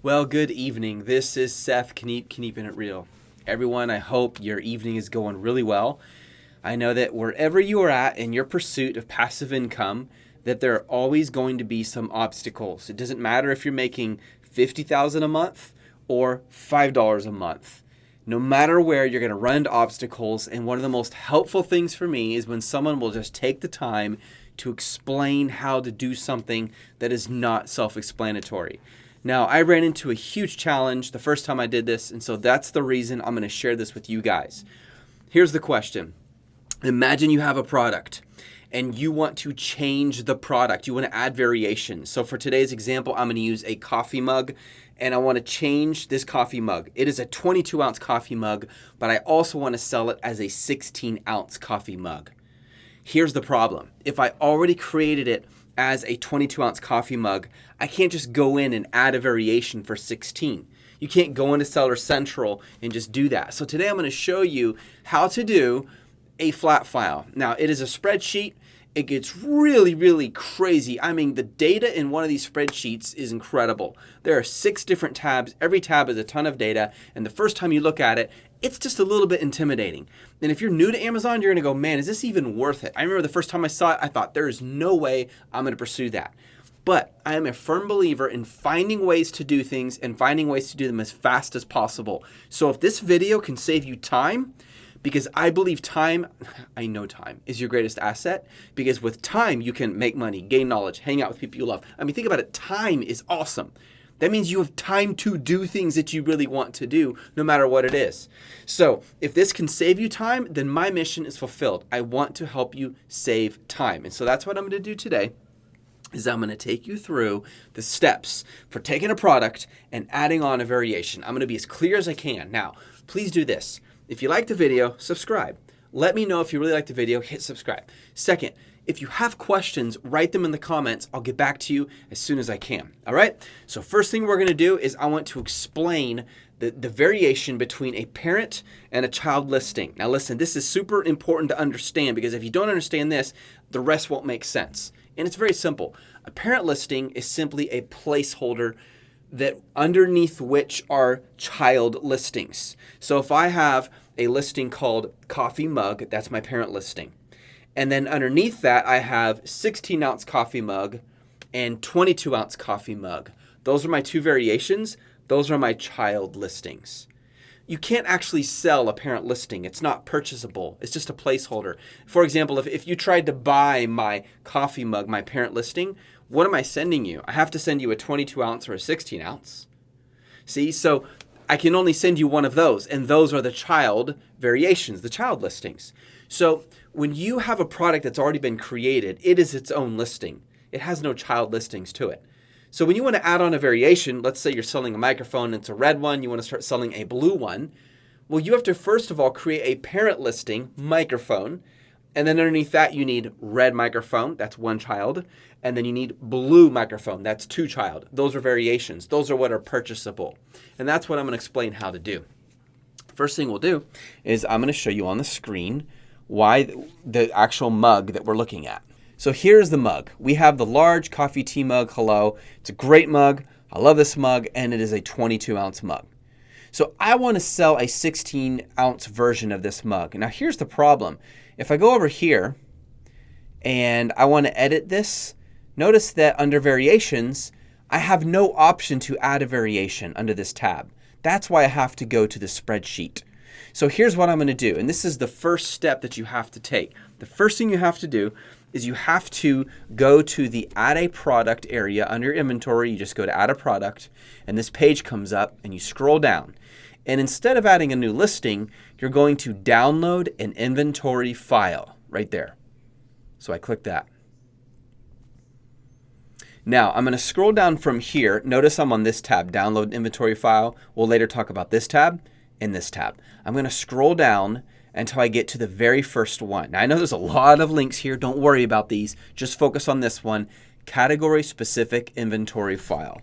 Well, good evening. This is Seth, Kniep'n It Real. Everyone, I hope your evening is going really well. I know that wherever you are at in your pursuit of passive income, that there are always going to be some obstacles. It doesn't matter if you're making $50,000 a month or $5 a month. No matter where, you're going to run into obstacles, and one of the most helpful things for me is when someone will just take the time to explain how to do something that is not self-explanatory. Now, I ran into a huge challenge the first time I did this, and so that's the reason I'm going to share this with you guys. Here's the question. Imagine you have a product and you want to change the product. You want to add variations. So for today's example, I'm going to use a coffee mug, and I want to change this coffee mug. It is a 22-ounce coffee mug, but I also want to sell it as a 16-ounce coffee mug. Here's the problem. If I already created it as a 22-ounce coffee mug, I can't just go in and add a variation for 16. You can't go into Seller Central and just do that. So today I'm going to show you how to do a flat file. Now, it is a spreadsheet. It gets really, really crazy. I mean, the data in one of these spreadsheets is incredible. There are 6 different tabs. Every tab is a ton of data, and the first time you look at it, it's just a little bit intimidating. And if you're new to Amazon, you're gonna go, man, is this even worth it? I remember the first time I saw it, I thought, there is no way I'm gonna pursue that. But I am a firm believer in finding ways to do things and finding ways to do them as fast as possible. So if this video can save you time, because I believe time, I know time is your greatest asset, because with time you can make money, gain knowledge, hang out with people you love. I mean, think about it, time is awesome. That means you have time to do things that you really want to do, no matter what it is. So if this can save you time, then my mission is fulfilled. I want to help you save time. And so that's what I'm going to do today, is I'm going to take you through the steps for taking a product and adding on a variation. I'm going to be as clear as I can. Now, please do this. If you like the video, subscribe. Let me know if you really like the video, hit subscribe. Second, if you have questions, write them in the comments. I'll get back to you as soon as I can. All right? So first thing we're going to do is I want to explain the variation between a parent and a child listing. Now listen, this is super important to understand, because if you don't understand this, the rest won't make sense. And it's very simple. A parent listing is simply a placeholder that underneath which are child listings. So if I have a listing called coffee mug, that's my parent listing. And then underneath that, I have 16-ounce coffee mug and 22-ounce coffee mug. Those are my 2 variations. Those are my child listings. You can't actually sell a parent listing. It's not purchasable. It's just a placeholder. For example, if you tried to buy my coffee mug, my parent listing, what am I sending you? I have to send you a 22-ounce or a 16-ounce. See, so I can only send you one of those, and those are the child variations, the child listings. So when you have a product that's already been created, it is its own listing. It has no child listings to it. So when you want to add on a variation, let's say you're selling a microphone, it's a red one, you want to start selling a blue one. Well, you have to first of all create a parent listing, microphone, and then underneath that you need red microphone, that's 1 child, and then you need blue microphone, that's 2 child. Those are variations. Those are what are purchasable. And that's what I'm going to explain how to do. First thing we'll do is I'm going to show you on the screen why the actual mug that we're looking at. So here's the mug. We have the large coffee tea mug. Hello. It's a great mug. I love this mug, and it is a 22-ounce mug. So I want to sell a 16-ounce version of this mug. Now here's the problem. If I go over here and I want to edit this, notice that under variations, I have no option to add a variation under this tab. That's why I have to go to the spreadsheet. So here's what I'm going to do, and this is the first step that you have to take. The first thing you have to do is you have to go to the Add a Product area under Inventory. You just go to Add a Product, and this page comes up, and you scroll down. And instead of adding a new listing, you're going to download an inventory file right there. So I click that. Now, I'm going to scroll down from here. Notice I'm on this tab, Download Inventory File. We'll later talk about this tab and this tab. I'm going to scroll down until I get to the very first one. Now, I know there's a lot of links here. Don't worry about these. Just focus on this one, Category Specific Inventory File.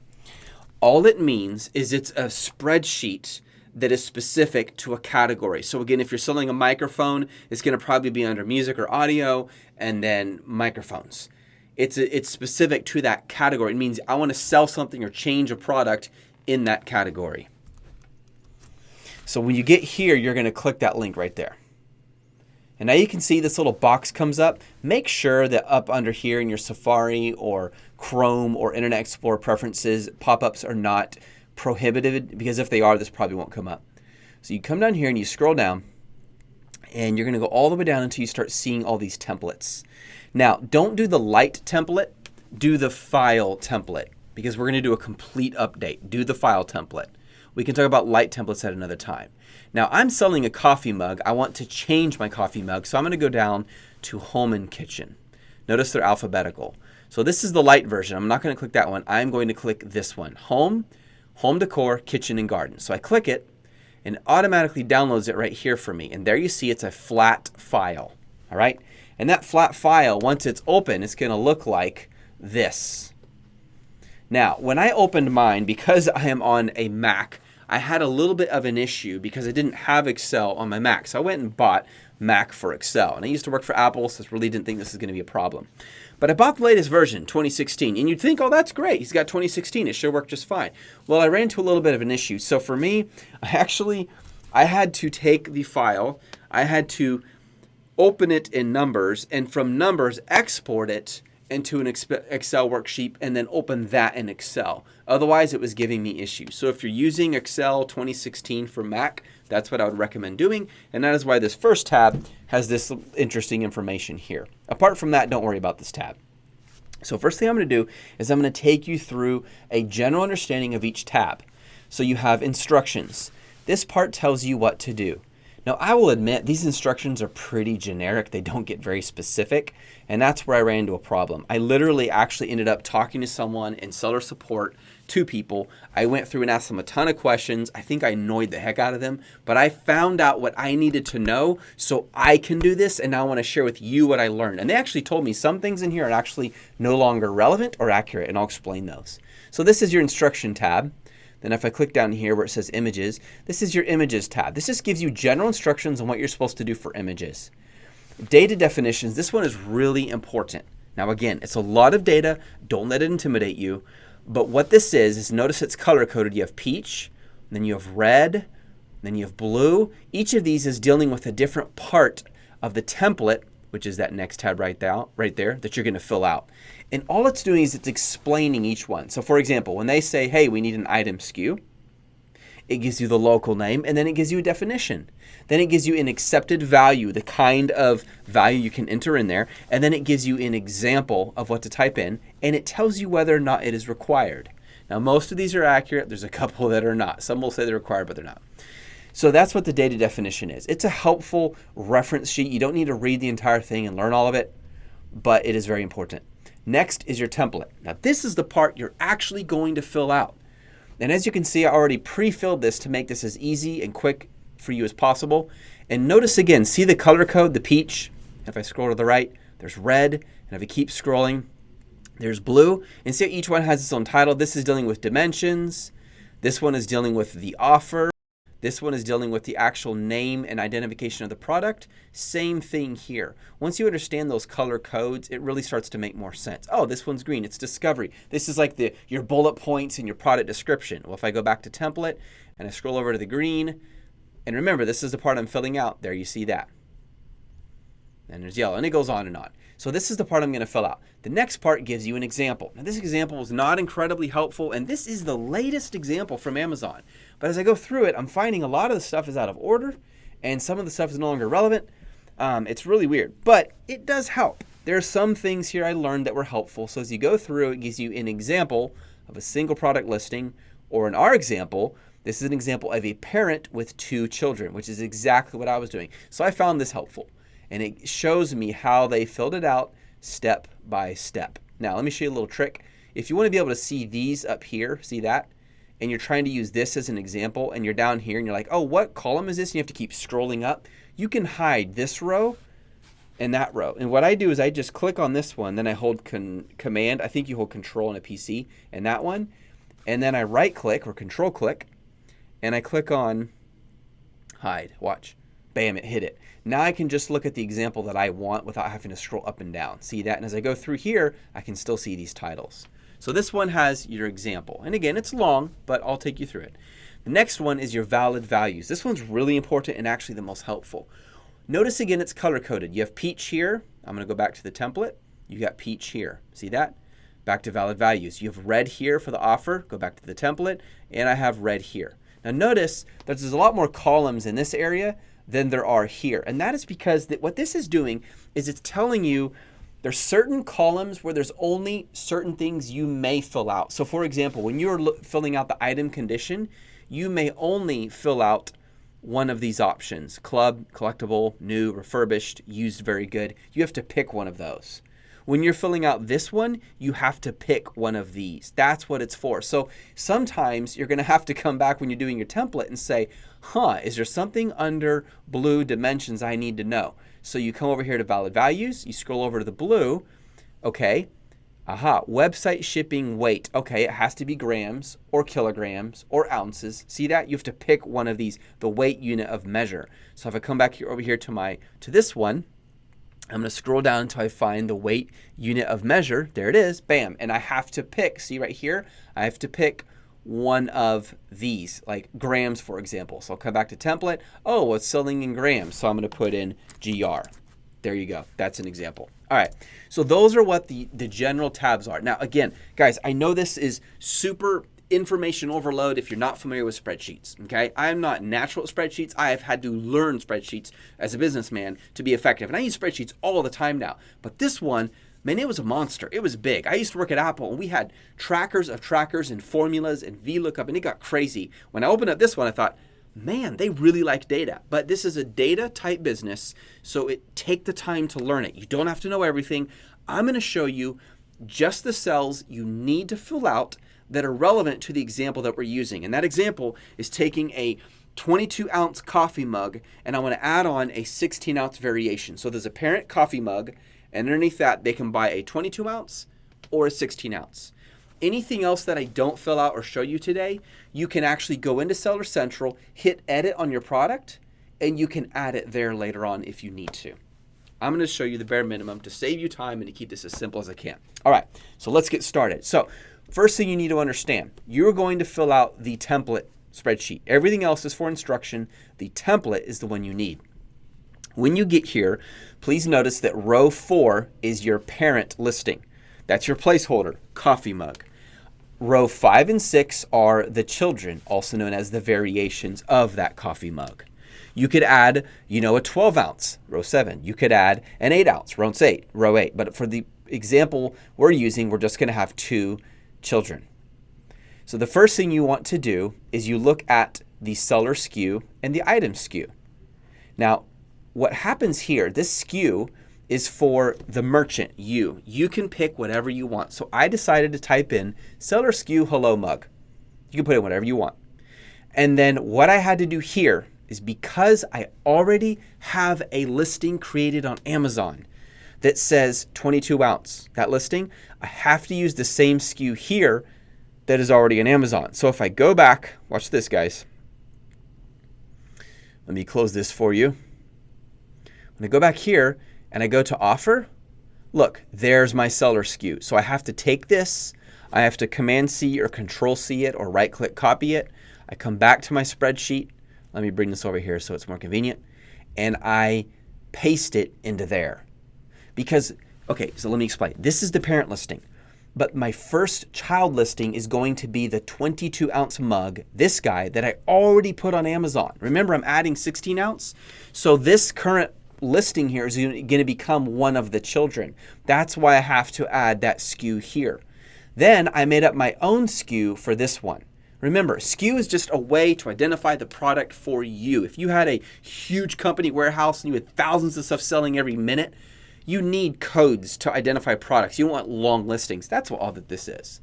All it means is it's a spreadsheet that is specific to a category. So again, if you're selling a microphone, it's going to probably be under music or audio and then microphones. It's specific to that category. It means I want to sell something or change a product in that category. So when you get here, you're going to click that link right there. And now you can see this little box comes up. Make sure that up under here in your Safari or Chrome or Internet Explorer preferences, pop-ups are not prohibited, because if they are, this probably won't come up. So you come down here and you scroll down, and you're going to go all the way down until you start seeing all these templates. Now, don't do the light template, do the file template, because we're going to do a complete update. Do the file template. We can talk about light templates at another time. Now, I'm selling a coffee mug. I want to change my coffee mug, so I'm going to go down to Home and Kitchen. Notice they're alphabetical. So this is the light version. I'm not going to click that one. I'm going to click this one, Home, Home Decor, Kitchen, and Garden. So I click it, and it automatically downloads it right here for me. And there you see it's a flat file, all right? And that flat file, once it's open, it's going to look like this. Now, when I opened mine, because I am on a Mac, I had a little bit of an issue because I didn't have Excel on my Mac. So I went and bought Mac for Excel. And I used to work for Apple, so I really didn't think this is going to be a problem. But I bought the latest version, 2016. And you'd think, oh, that's great. He's got 2016. It should work just fine. Well, I ran into a little bit of an issue. So for me, I had to take the file. I had to open it in Numbers, and from Numbers, export it into an Excel worksheet, and then open that in Excel. Otherwise, it was giving me issues. So if you're using Excel 2016 for Mac, that's what I would recommend doing. And that is why this first tab has this interesting information here. Apart from that, don't worry about this tab. So first thing I'm going to do is I'm going to take you through a general understanding of each tab. So you have instructions. This part tells you what to do. Now, I will admit these instructions are pretty generic. They don't get very specific, and that's where I ran into a problem. I literally actually ended up talking to someone in seller support, 2 people. I went through and asked them a ton of questions. I think I annoyed the heck out of them, but I found out what I needed to know so I can do this, and now I want to share with you what I learned. And they actually told me some things in here are actually no longer relevant or accurate, and I'll explain those. So this is your instruction tab. Then if I click down here where it says images, this is your images tab. This just gives you general instructions on what you're supposed to do for images. Data definitions, this one is really important. Now again, it's a lot of data. Don't let it intimidate you. But what this is notice it's color coded. You have peach, then you have red, then you have blue. Each of these is dealing with a different part of the template, which is that next tab right there that you're going to fill out. And all it's doing is it's explaining each one. So for example, when they say, hey, we need an item SKU, it gives you the local name, and then it gives you a definition. Then it gives you an accepted value, the kind of value you can enter in there, and then it gives you an example of what to type in, and it tells you whether or not it is required. Now, most of these are accurate. There's a couple that are not. Some will say they're required, but they're not. So that's what the data definition is. It's a helpful reference sheet. You don't need to read the entire thing and learn all of it, but it is very important. Next is your template. Now, this is the part you're actually going to fill out. And as you can see, I already pre-filled this to make this as easy and quick for you as possible. And notice again, see the color code, the peach. If I scroll to the right, there's red. And if I keep scrolling, there's blue. And see each one has its own title. This is dealing with dimensions. This one is dealing with the offer. This one is dealing with the actual name and identification of the product. Same thing here. Once you understand those color codes, it really starts to make more sense. Oh, this one's green. It's discovery. This is like your bullet points and your product description. Well, if I go back to template and I scroll over to the green, and remember, this is the part I'm filling out. There you see that. And there's yellow, and it goes on and on. So this is the part I'm going to fill out. The next part gives you an example. Now, this example was not incredibly helpful, and this is the latest example from Amazon. But as I go through it, I'm finding a lot of the stuff is out of order, and some of the stuff is no longer relevant. It's really weird, but it does help. There are some things here I learned that were helpful. So as you go through, it gives you an example of a single product listing, or in our example, this is an example of a parent with 2 children, which is exactly what I was doing. So I found this helpful. And it shows me how they filled it out step by step. Now, let me show you a little trick. If you want to be able to see these up here, see that? And you're trying to use this as an example, and you're down here, and you're like, oh, what column is this? And you have to keep scrolling up. You can hide this row and that row. And what I do is I just click on this one, then I hold Command. I think you hold Control on a PC, and that one. And then I right-click or Control-click, and I click on Hide. Watch. Bam, it hid it. Now I can just look at the example that I want without having to scroll up and down. See that? And as I go through here, I can still see these titles. So this one has your example. And again, it's long, but I'll take you through it. The next one is your valid values. This one's really important and actually the most helpful. Notice again, it's color-coded. You have peach here. I'm going to go back to the template. You got peach here. See that? Back to valid values. You have red here for the offer. Go back to the template. And I have red here. Now notice that there's a lot more columns in this area than there are here. And that is because what this is doing is it's telling you there's certain columns where there's only certain things you may fill out. So for example, when you're filling out the item condition, you may only fill out one of these options: club, collectible, new, refurbished, used, very good. You have to pick one of those. When you're filling out this one, you have to pick one of these. That's what it's for. So sometimes you're going to have to come back when you're doing your template and say, is there something under blue dimensions I need to know? So you come over here to valid values, you scroll over to the blue, okay, website shipping weight. Okay, it has to be grams or kilograms or ounces. See that? You have to pick one of these, the weight unit of measure. So if I come back here over here to this one, I'm going to scroll down until I find the weight unit of measure. There it is, bam. And I have to pick, see right here, I have to pick one of these, like grams, for example. So I'll come back to template. Oh, it's selling in grams. So I'm going to put in GR. There you go. That's an example. All right. So those are what the general tabs are. Now, again, guys, I know this is super information overload if you're not familiar with spreadsheets, okay? I am not natural at spreadsheets. I have had to learn spreadsheets as a businessman to be effective. And I use spreadsheets all the time now. But this one, man, it was a monster. It was big. I used to work at Apple, and we had trackers of trackers and formulas and VLOOKUP, and it got crazy. When I opened up this one, I thought, man, they really like data. But this is a data type business, so take the time to learn it. You don't have to know everything. I'm going to show you just the cells you need to fill out that are relevant to the example that we're using. And that example is taking a 22-ounce coffee mug, and I want to add on a 16-ounce variation. So there's a parent coffee mug, and underneath that, they can buy a 22-ounce or a 16-ounce. Anything else that I don't fill out or show you today, you can actually go into Seller Central, hit edit on your product, and you can add it there later on if you need to. I'm going to show you the bare minimum to save you time and to keep this as simple as I can. All right, so let's get started. So first thing you need to understand, you're going to fill out the template spreadsheet. Everything else is for instruction. The template is the one you need. When you get here, please notice that row 4 is your parent listing. That's your placeholder, coffee mug. Row 5 and 6 are the children, also known as the variations of that coffee mug. You could add, a 12-ounce, row 7. You could add an 8-ounce, row 8. But for the example we're using, we're just going to have 2 children. So the first thing you want to do is you look at the seller SKU and the item SKU. Now, what happens here, this SKU is for the merchant, you. You can pick whatever you want. So I decided to type in seller SKU hello mug. You can put in whatever you want. And then what I had to do here is, because I already have a listing created on Amazon that says 22 ounce, that listing, I have to use the same SKU here that is already on Amazon. So if I go back, watch this, guys. Let me close this for you. When I go back here and I go to offer, look, there's my seller SKU. So I have to take this, I have to Command C or Control C it or right click copy it. I come back to my spreadsheet. Let me bring this over here so it's more convenient. And I paste it into there. Because, okay, so let me explain. This is the parent listing. But my first child listing is going to be the 22-ounce mug, this guy, that I already put on Amazon. Remember, I'm adding 16 ounce. So this current listing here is going to become one of the children. That's why I have to add that SKU here. Then I made up my own SKU for this one. Remember, SKU is just a way to identify the product for you. If you had a huge company warehouse and you had thousands of stuff selling every minute, you need codes to identify products. You don't want long listings. That's all that this is.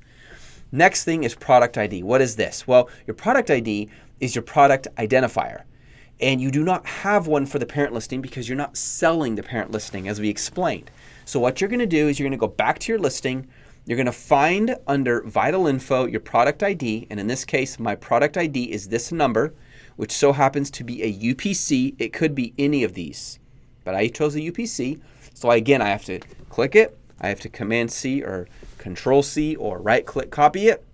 Next thing is product ID. What is this? Well, your product ID is your product identifier. And you do not have one for the parent listing because you're not selling the parent listing, as we explained. So what you're going to do is you're going to go back to your listing. You're going to find under Vital Info your product ID. And in this case, my product ID is this number, which so happens to be a UPC. It could be any of these, but I chose a UPC. So again, I have to click it. I have to Command C or Control C or right click copy it.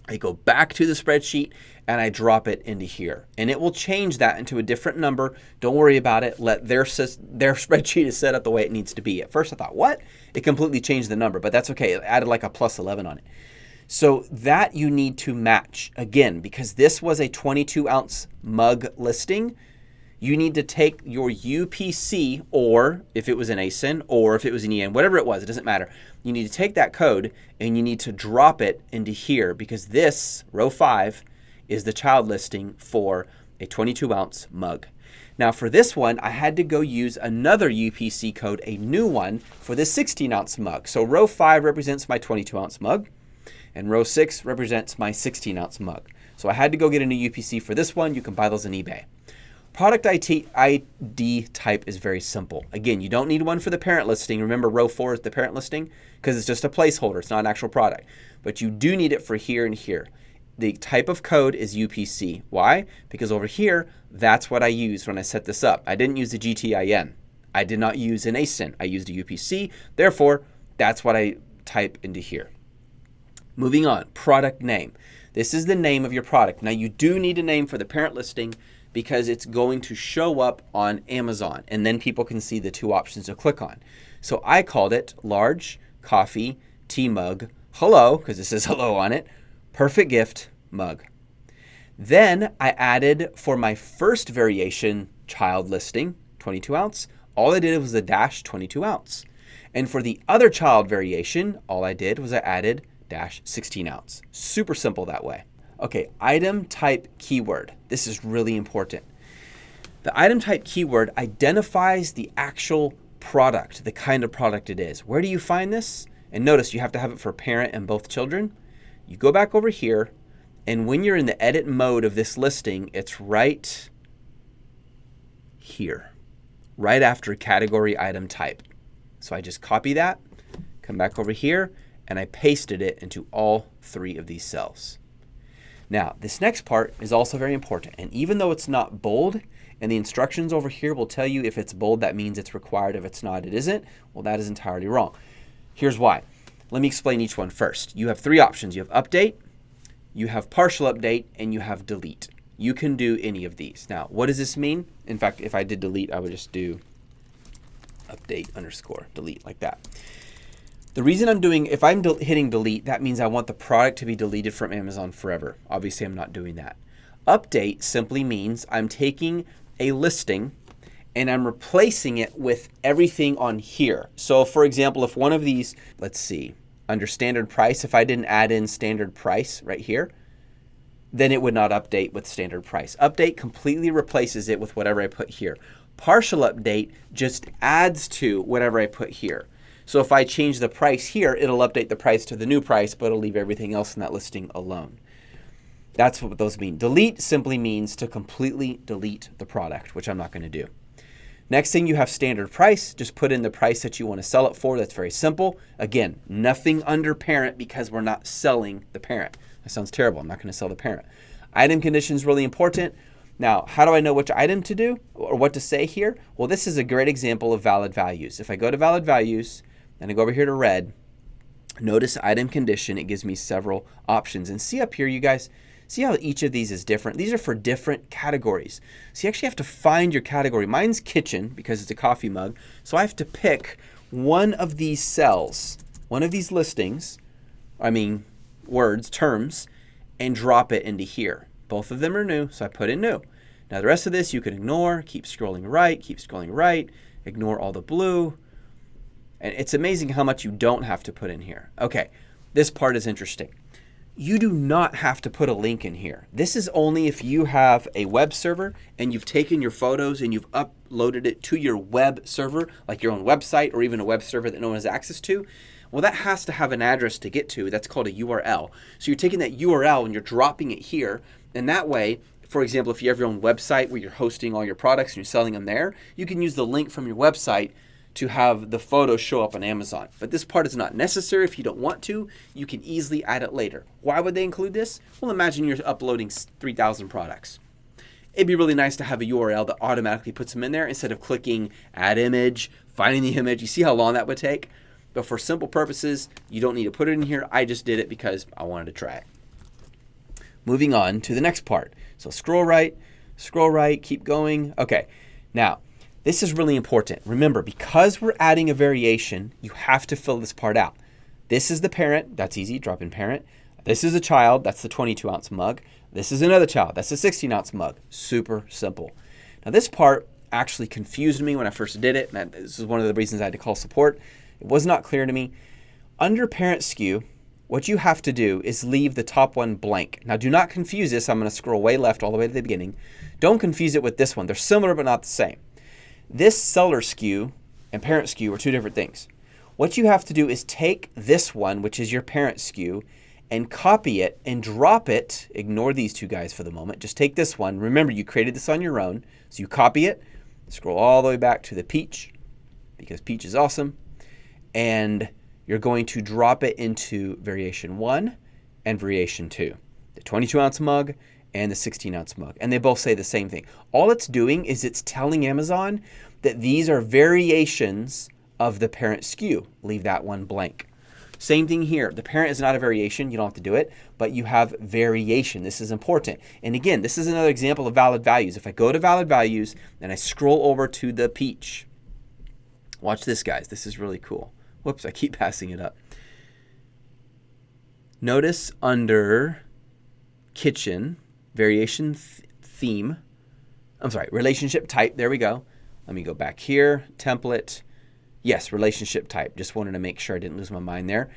I go back to the spreadsheet and I drop it into here. And it will change that into a different number. Don't worry about it. Let their spreadsheet is set up the way it needs to be. At first I thought, what? It completely changed the number, but that's okay. It added like a plus 11 on it. So that you need to match. Again, because this was a 22-ounce mug listing, you need to take your UPC, or if it was an ASIN, or if it was an EN, whatever it was, it doesn't matter. You need to take that code and you need to drop it into here, because this, row 5, is the child listing for a 22-ounce mug. Now for this one, I had to go use another UPC code, a new one, for this 16-ounce mug. So row 5 represents my 22-ounce mug, and row 6 represents my 16-ounce mug. So I had to go get a new UPC for this one. You can buy those on eBay. Product ID type is very simple. Again, you don't need one for the parent listing. Remember, row 4 is the parent listing because it's just a placeholder. It's not an actual product. But you do need it for here and here. The type of code is UPC. Why? Because over here, that's what I used when I set this up. I didn't use the GTIN. I did not use an ASIN. I used a UPC. Therefore, that's what I type into here. Moving on, product name. This is the name of your product. Now, you do need a name for the parent listing because it's going to show up on Amazon, and then people can see the two options to click on. So I called it large coffee tea mug hello, because it says hello on it, perfect gift mug. Then I added for my first variation child listing, 22 ounce, all I did was a dash 22 ounce. And for the other child variation, all I did was I added dash 16 ounce. Super simple that way. Okay, item type keyword. This is really important. The item type keyword identifies the actual product, the kind of product it is. Where do you find this? And notice you have to have it for parent and both children. You go back over here, and when you're in the edit mode of this listing, it's right here, right after category item type. So I just copy that, come back over here, and I pasted it into all 3 of these cells. Now, this next part is also very important, and even though it's not bold, and the instructions over here will tell you if it's bold, that means it's required. If it's not, it isn't. Well, that is entirely wrong. Here's why. Let me explain each one first. You have 3 options. You have update, you have partial update, and you have delete. You can do any of these. Now, what does this mean? In fact, if I did delete, I would just do update underscore delete like that. The reason I'm doing, if I'm hitting delete, that means I want the product to be deleted from Amazon forever. Obviously, I'm not doing that. Update simply means I'm taking a listing and I'm replacing it with everything on here. So for example, if one of these, let's see, under standard price, if I didn't add in standard price right here, then it would not update with standard price. Update completely replaces it with whatever I put here. Partial update just adds to whatever I put here. So if I change the price here, it'll update the price to the new price, but it'll leave everything else in that listing alone. That's what those mean. Delete simply means to completely delete the product, which I'm not going to do. Next thing, you have standard price. Just put in the price that you want to sell it for. That's very simple. Again, nothing under parent because we're not selling the parent. That sounds terrible. I'm not going to sell the parent. Item condition is really important. Now, how do I know which item to do or what to say here? Well, this is a great example of valid values. If I go to valid values and I go over here to red, notice item condition, it gives me several options. And see up here, you guys, see how each of these is different? These are for different categories. So you actually have to find your category. Mine's kitchen because it's a coffee mug. So I have to pick one of these cells, one of these listings, words, terms, and drop it into here. Both of them are new, so I put in new. Now the rest of this you can ignore, keep scrolling right, ignore all the blue. And it's amazing how much you don't have to put in here. Okay, this part is interesting. You do not have to put a link in here. This is only if you have a web server and you've taken your photos and you've uploaded it to your web server, like your own website or even a web server that no one has access to. Well, that has to have an address to get to. That's called a URL. So you're taking that URL and you're dropping it here. And that way, for example, if you have your own website where you're hosting all your products and you're selling them there, you can use the link from your website to have the photos show up on Amazon. But this part is not necessary if you don't want to. You can easily add it later. Why would they include this? Well, imagine you're uploading 3,000 products. It'd be really nice to have a URL that automatically puts them in there instead of clicking add image, finding the image. You see how long that would take? but for simple purposes, you don't need to put it in here. I just did it because I wanted to try it. Moving on to the next part. So scroll right, keep going. Okay, now this is really important. Remember, because we're adding a variation, you have to fill this part out. This is the parent, that's easy, drop in parent. This is a child, that's the 22-ounce mug. This is another child, that's a 16-ounce mug. Super simple. Now this part actually confused me when I first did it. And this is one of the reasons I had to call support. It was not clear to me. Under parent SKU, what you have to do is leave the top one blank. Now do not confuse this. I'm going to scroll way left all the way to the beginning. Don't confuse it with this one. They're similar but not the same. This seller SKU and parent SKU are two different things. What you have to do is take this one, which is your parent SKU, and copy it and drop it. Ignore these two guys for the moment. Just take this one. Remember, you created this on your own. So you copy it, scroll all the way back to the peach, because peach is awesome. And you're going to drop it into variation 1 and variation 2. The 22-ounce mug and the 16-ounce mug. And they both say the same thing. All it's doing is it's telling Amazon that these are variations of the parent SKU. Leave that one blank. Same thing here. The parent is not a variation. You don't have to do it, but you have variation. This is important. And again, this is another example of valid values. If I go to valid values and I scroll over to the peach, watch this, guys. This is really cool. Whoops, I keep passing it up. Notice under kitchen, variation theme, relationship type. There we go. Let me go back here, template. Yes, relationship type. Just wanted to make sure I didn't lose my mind there.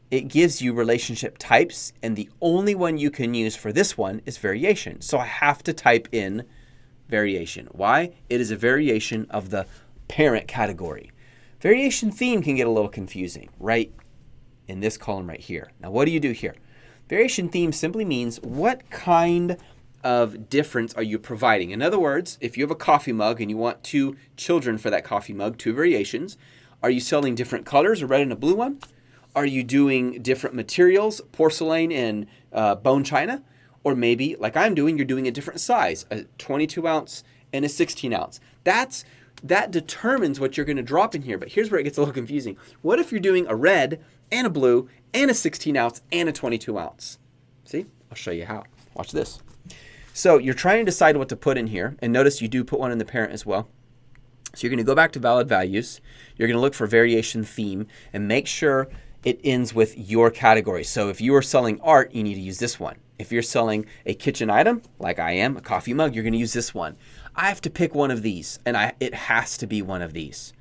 It gives you relationship types, and the only one you can use for this one is variation. So I have to type in variation. Why? It is a variation of the parent category. Variation theme can get a little confusing, right? In this column right here. Now, what do you do here? Variation theme simply means what kind of difference are you providing? In other words, if you have a coffee mug and you want 2 children for that coffee mug, 2 variations, are you selling different colors, a red and a blue one? Are you doing different materials, porcelain and bone china? Or maybe, like I'm doing, you're doing a different size, a 22-ounce and a 16-ounce. That determines what you're going to drop in here. But here's where it gets a little confusing. What if you're doing a red and a blue and a 16-ounce and a 22-ounce? See? I'll show you how. Watch this. So you're trying to decide what to put in here. And notice you do put one in the parent as well. So you're going to go back to valid values. You're going to look for variation theme and make sure it ends with your category. So if you are selling art, you need to use this one. If you're selling a kitchen item, like I am, a coffee mug, you're going to use this one. I have to pick one of these, and it has to be one of these.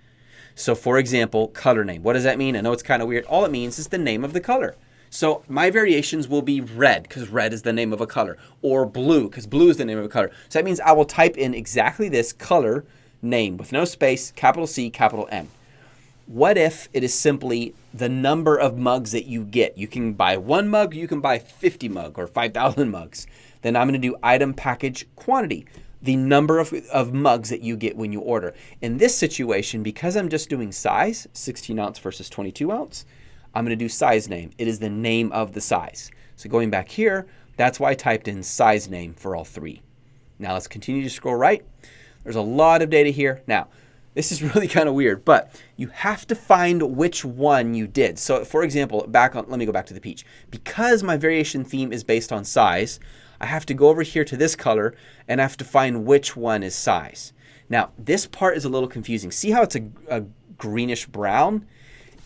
So for example, color name. What does that mean? I know it's kind of weird. All it means is the name of the color. So my variations will be red, because red is the name of a color, or blue, because blue is the name of a color. So that means I will type in exactly this color name with no space, capital C, capital M. What if it is simply the number of mugs that you get? You can buy 1 mug, you can buy 50 mug or 5,000 mugs. Then I'm going to do item package quantity, the number of mugs that you get when you order. In this situation, because I'm just doing size, 16 ounce versus 22 ounce, I'm going to do size name. It is the name of the size. So going back here, that's why I typed in size name for all 3. Now let's continue to scroll right. There's a lot of data here. Now, this is really kind of weird, but you have to find which one you did. So for example, let me go back to the peach. Because my variation theme is based on size, I have to go over here to this color and I have to find which one is size. Now, this part is a little confusing. See how it's a greenish brown?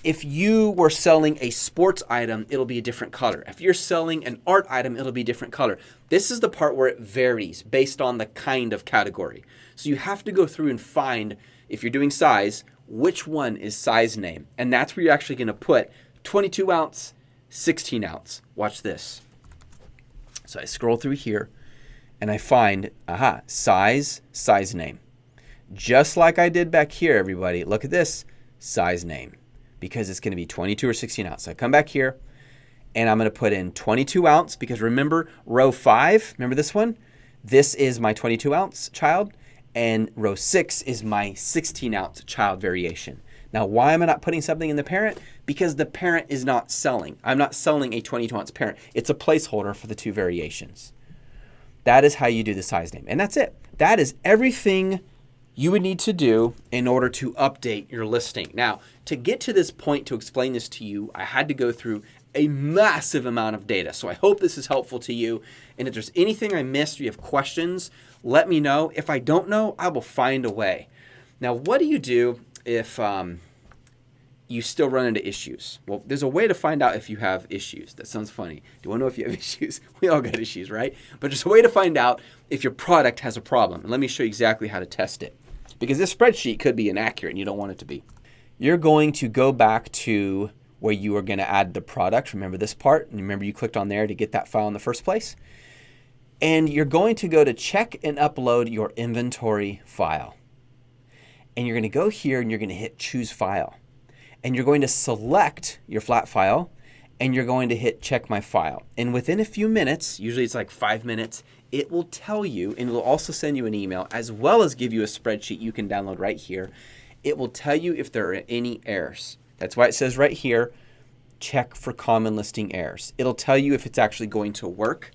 If you were selling a sports item, it'll be a different color. If you're selling an art item, it'll be a different color. This is the part where it varies based on the kind of category. So you have to go through and find, if you're doing size, which one is size name. And that's where you're actually going to put 22 ounce, 16 ounce. Watch this. So I scroll through here and I find, size name. Just like I did back here, everybody. Look at this, size name. Because it's going to be 22 or 16 ounce. So I come back here and I'm going to put in 22 ounce because remember row 5, remember this one? This is my 22 ounce child and row 6 is my 16 ounce child variation. Now, why am I not putting something in the parent? Because the parent is not selling. I'm not selling a 22 ounce parent. It's a placeholder for the 2 variations. That is how you do the size name. And that's it. That is everything you would need to do in order to update your listing. Now, to get to this point to explain this to you, I had to go through a massive amount of data. So I hope this is helpful to you. And if there's anything I missed or you have questions, let me know. If I don't know, I will find a way. Now, what do you do if you still run into issues? Well, there's a way to find out if you have issues. That sounds funny. Do you want to know if you have issues? We all got issues, right? But there's a way to find out if your product has a problem. And let me show you exactly how to test it. Because this spreadsheet could be inaccurate and you don't want it to be. You're going to go back to where you are going to add the product. Remember this part? And remember you clicked on there to get that file in the first place? And you're going to go to check and upload your inventory file. And you're going to go here and you're going to hit choose file. And you're going to select your flat file and you're going to hit check my file. And within a few minutes, usually it's like 5 minutes, it will tell you, and it will also send you an email as well as give you a spreadsheet you can download right here. It will tell you if there are any errors. That's why it says right here, check for common listing errors. It'll tell you if it's actually going to work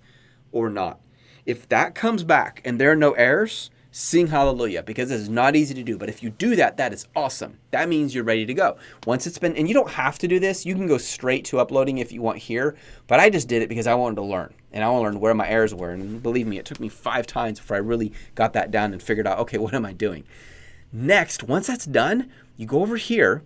or not. If that comes back and there are no errors, sing hallelujah, because it's not easy to do. But if you do that, that is awesome. That means you're ready to go. Once it's been, and you don't have to do this, you can go straight to uploading if you want here, but I just did it because I wanted to learn. And I want to learn where my errors were. And believe me, it took me 5 times before I really got that down and figured out, okay, what am I doing? Next, once that's done, you go over here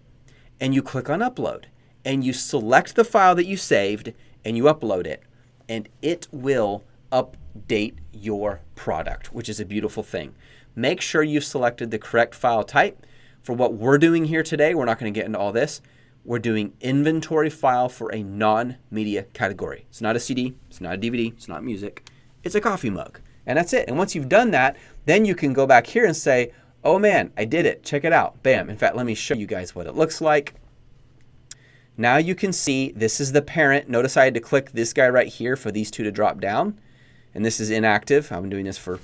and you click on upload. And you select the file that you saved and you upload it. And it will update your product, which is a beautiful thing. Make sure you've selected the correct file type. For what we're doing here today, we're not going to get into all this. We're doing inventory file for a non-media category. It's not a CD, it's not a DVD, it's not music, it's a coffee mug. And that's it. And once you've done that, then you can go back here and say, oh man, I did it. Check it out. Bam. In fact, let me show you guys what it looks like. Now you can see this is the parent. Notice I had to click this guy right here for these two to drop down. And this is inactive. I'm doing this for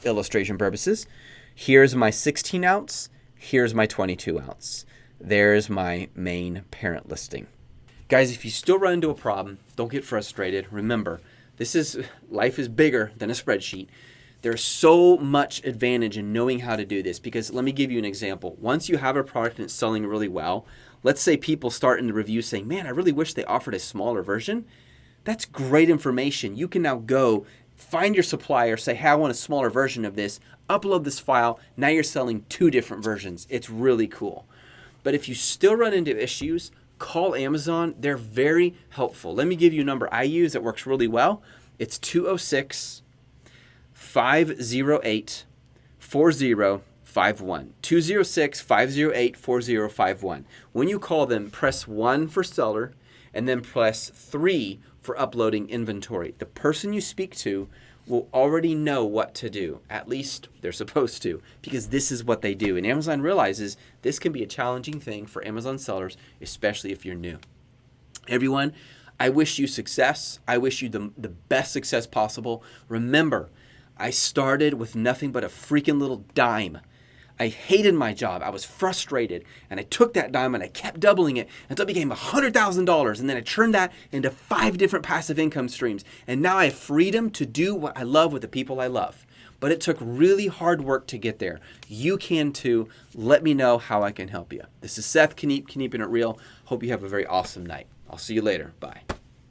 illustration purposes. Here's my 16 ounce. Here's my 22 ounce. There's my main parent listing. Guys, if you still run into a problem, don't get frustrated. Remember, life is bigger than a spreadsheet. There's so much advantage in knowing how to do this because let me give you an example. Once you have a product and it's selling really well, let's say people start in the review saying, man, I really wish they offered a smaller version. That's great information. You can now go find your supplier, say, hey, I want a smaller version of this, upload this file. Now you're selling 2 different versions. It's really cool. But if you still run into issues, call Amazon. They're very helpful. Let me give you a number I use that works really well. It's 206 508 4051. 206 508 4051. When you call them, press 1 for seller and then press 3 for uploading inventory. The person you speak to will already know what to do. At least they're supposed to, because this is what they do. And Amazon realizes this can be a challenging thing for Amazon sellers, especially if you're new. Everyone, I wish you success. I wish you the best success possible. Remember, I started with nothing but a freaking little dime. I hated my job. I was frustrated. And I took that dime and I kept doubling it until it became $100,000. And then I turned that into 5 different passive income streams. And now I have freedom to do what I love with the people I love. But it took really hard work to get there. You can too. Let me know how I can help you. This is Seth Kniep'n it Real. Hope you have a very awesome night. I'll see you later. Bye.